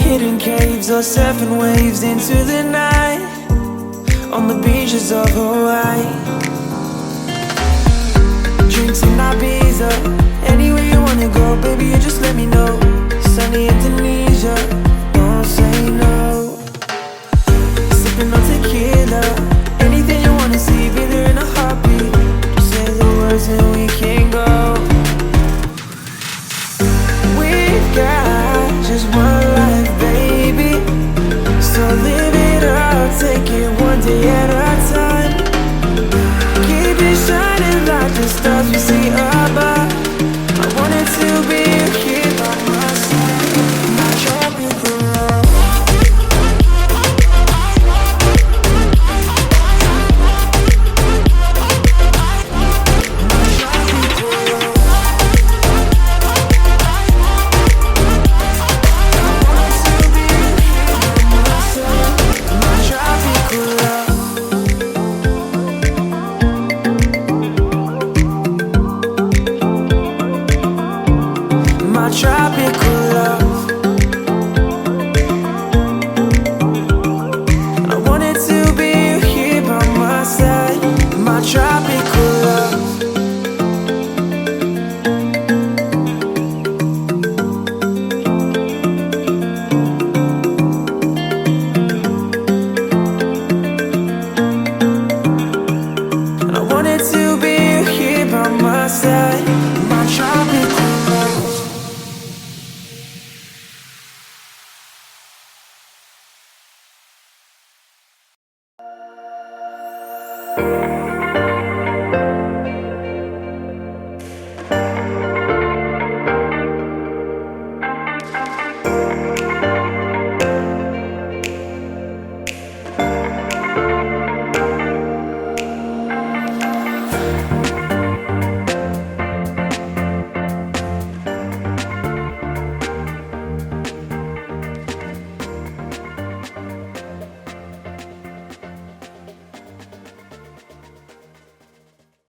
hidden caves or surfing waves into the night on the beaches of Hawaii. Drinks in Ibiza, anywhere you wanna go, baby, you just let me know. Sunny Indonesia, don't say no. Sipping on tequila, anything you wanna see, be there in a heartbeat. Just say the words and we can go. We've got just one life, baby, so live it up, take it one day at a time. Keep it shining like the stars we see above. I wanted to be here by my side, my tropical love. Tropical love. I wanted to be here by my side, my tropical love. I wanted to be here by my side, my tropical love.